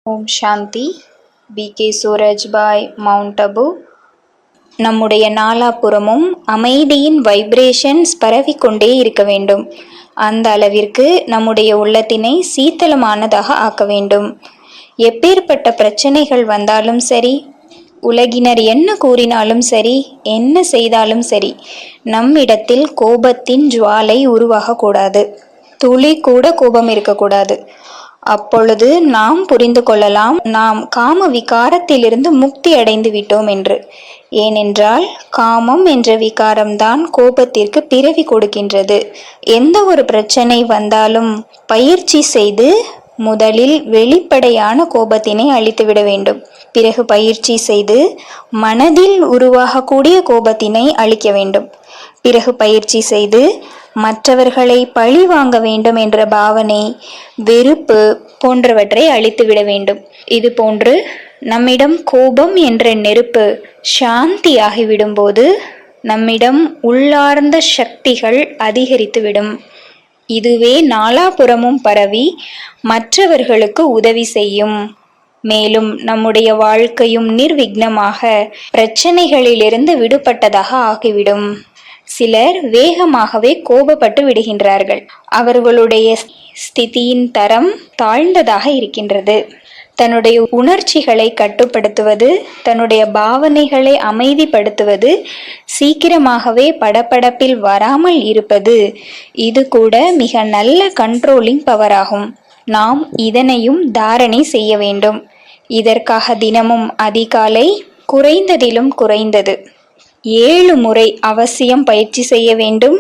ஓம் சாந்தி. B.K. Surajbhai, mount Abu. நம்முடைய நாலாபுறமும் அமைதியின் வைப்ரேஷன்ஸ் பரவிக்கொண்டே இருக்க வேண்டும். அந்த அளவிற்கு நம்முடைய உள்ளத்தினை சீத்தளமானதாக ஆக்க வேண்டும். எப்பேற்பட்ட பிரச்சனைகள் வந்தாலும் சரி, உலகினர் என்ன கூறினாலும் சரி, என்ன செய்தாலும் சரி, நம்மிடத்தில் கோபத்தின் ஜுவாலை உருவாகக்கூடாது. துளி கூட கோபம் இருக்கக்கூடாது. அப்பொழுது நாம் புரிந்து கொள்ளலாம், நாம் காம விகாரத்திலிருந்து முக்தி அடைந்து விட்டோம் என்று. ஏனென்றால் காமம் என்ற விகாரம்தான் கோபத்திற்கு பிறவி கொடுக்கின்றது. எந்த ஒரு பிரச்சனை வந்தாலும் பயிற்சி செய்து முதலில் வெளிப்படையான கோபத்தினை அழித்துவிட வேண்டும். பிறகு பயிற்சி செய்து மனதில் உருவாகக்கூடிய கோபத்தினை அழிக்க வேண்டும். பிறகு பயிற்சி செய்து மற்றவர்களை பழி வாங்க வேண்டும் என்ற பாவனை, வெறுப்பு போன்றவற்றை அழித்துவிட வேண்டும். இது போன்று நம்மிடம் கோபம் என்ற நெருப்பு சாந்தி ஆகிவிடும்போது நம்மிடம் உள்ளார்ந்த சக்திகள் அதிகரித்துவிடும். இதுவே நாலாபுறமும் பரவி மற்றவர்களுக்கு உதவி செய்யும். மேலும் நம்முடைய வாழ்க்கையும் நிர்விக்னமாக பிரச்சனைகளிலிருந்து விடுபட்டதாக ஆகிவிடும். சிலர் வேகமாகவே கோபப்பட்டு விடுகின்றார்கள். அவர்களுடைய ஸ்திதியின் தரம் தாழ்ந்ததாக இருக்கின்றது. தன்னுடைய உணர்ச்சிகளை கட்டுப்படுத்துவது, தன்னுடைய பாவனைகளை அமைதிப்படுத்துவது, சீக்கிரமாகவே படபடப்பில் வராமல் இருப்பது, இது கூட மிக நல்ல கண்ட்ரோலிங் பவராகும். நாம் இதனையும் தாரணை செய்ய வேண்டும். இதற்காக தினமும் அதிகாலை குறைந்ததிலும் குறைந்தது 7 முறை அவசியம் பயிற்சி செய்ய வேண்டும்.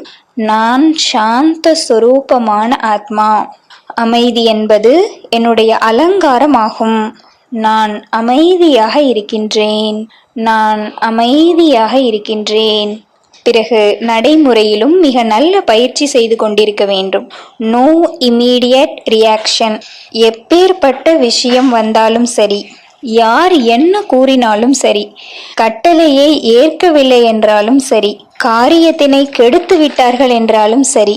நான் சாந்த சொரூபமான ஆத்மா. அமைதி என்பது என்னுடைய அலங்காரமாகும். நான் அமைதியாக இருக்கின்றேன். நான் அமைதியாக இருக்கின்றேன். பிறகு நடைமுறையிலும் மிக நல்ல பயிற்சி செய்து கொண்டிருக்க வேண்டும். No immediate reaction. எப்பேற்பட்ட விஷயம் வந்தாலும் சரி, யார் என்ன கூறினாலும் சரி, கட்டளையை ஏற்கவில்லை என்றாலும் சரி, காரியத்தினை கெடுத்து விட்டார்கள் என்றாலும் சரி,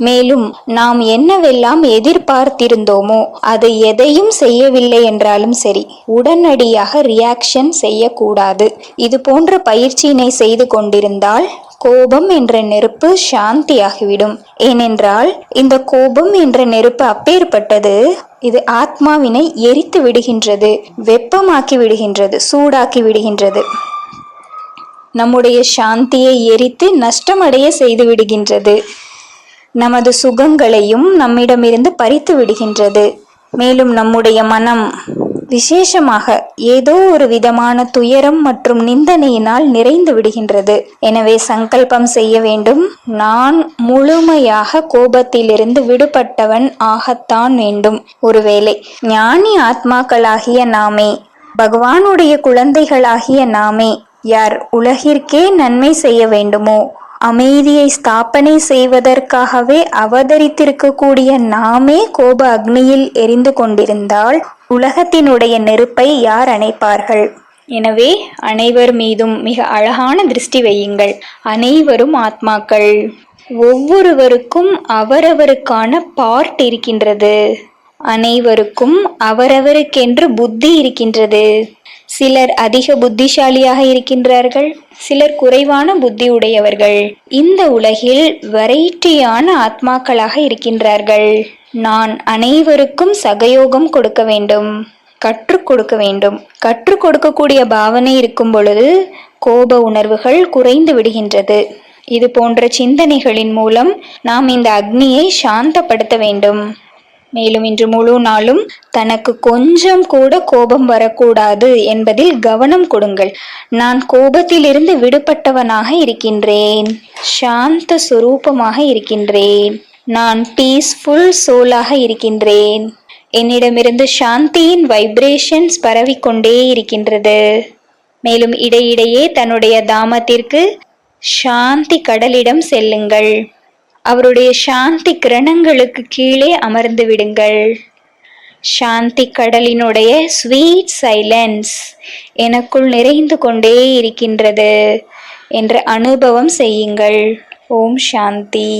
மேலும் நாம் என்னவெல்லாம் எதிர்பார்த்திருந்தோமோ அது எதையும் செய்யவில்லை என்றாலும் சரி, உடனடியாக ரியாக்ஷன் செய்யக்கூடாது. இது போன்ற பயிற்சியினை செய்து கொண்டிருந்தால் கோபம் என்ற நெருப்பு சாந்தியாகிவிடும். ஏனென்றால் இந்த கோபம் என்ற நெருப்பு அப்பேற்பட்டது. இது ஆத்மாவினை எரித்து விடுகின்றது, வெப்பமாக்கி விடுகின்றது, சூடாக்கி விடுகின்றது. நம்முடைய சாந்தியை எரித்து நஷ்டமடைய செய்து விடுகின்றது. நமது சுகங்களையும் நம்மிடமிருந்து பறித்து விடுகின்றது. மேலும் நம்முடைய மனம் விசேஷமாக ஏதோ ஒரு விதமான துயரம் மற்றும் நிந்தனையினால் நிறைந்து விடுகின்றது. எனவே சங்கல்பம் செய்ய வேண்டும், நான் முழுமையாக கோபத்திலிருந்து விடுபட்டவன் ஆகத்தான் வேண்டும். ஒருவேளை ஞானி ஆத்மாக்களாகிய நாமே, பகவானுடைய குழந்தைகளாகிய நாமே, யார் உலகிற்கே நன்மை செய்ய வேண்டுமோ, அமைதியை ஸ்தாபனை செய்வதற்காகவே அவதரித்திருக்கக்கூடிய நாமே கோப அக்னியில் எரிந்து கொண்டிருந்தால் உலகத்தினுடைய நெருப்பை யார் அணைப்பார்கள்? எனவே அனைவர் மீதும் மிக அழகான திருஷ்டி வையுங்கள். அனைவரும் ஆத்மாக்கள். ஒவ்வொருவருக்கும் அவரவருக்கான பார்ட் இருக்கின்றது. அனைவருக்கும் அவரவருக்கென்று புத்தி இருக்கின்றது. சிலர் அதிக புத்திசாலியாக இருக்கின்றார்கள், சிலர் குறைவான புத்தி உடையவர்கள். இந்த உலகில் வெரைட்டியான ஆத்மாக்களாக இருக்கின்றார்கள். நான் அனைவருக்கும் சகயோகம் கொடுக்க வேண்டும், கற்றுக் கொடுக்க வேண்டும். கற்றுக் கொடுக்கக்கூடிய பாவனை இருக்கும் பொழுது கோப உணர்வுகள் குறைந்து விடுகின்றது. இது போன்ற சிந்தனைகளின் மூலம் நாம் இந்த அக்னியை சாந்தப்படுத்த வேண்டும். மேலும் இன்று முழு நாளும் தனக்கு கொஞ்சம் கூட கோபம் வரக்கூடாது என்பதில் கவனம் கொடுங்கள். நான் கோபத்திலிருந்து விடுபட்டவனாக இருக்கின்றேன், சாந்த சுரூபமாக இருக்கின்றேன், நான் பீஸ்ஃபுல் சோலாக இருக்கின்றேன், என்னிடமிருந்து சாந்தியின் வைப்ரேஷன்ஸ் பரவிக்கொண்டே இருக்கின்றது. மேலும் இடையிடையே தன்னுடைய தாமத்திற்கு சாந்தி கடலிடம் செல்லுங்கள். அவருடைய சாந்தி கிரணங்களுக்கு கீழே அமர்ந்து விடுங்கள். சாந்தி கடலினுடைய ஸ்வீட் சைலன்ஸ் எனக்குள் நிறைந்து கொண்டே இருக்கின்றது என்ற அனுபவம் செய்யுங்கள். ஓம் சாந்தி.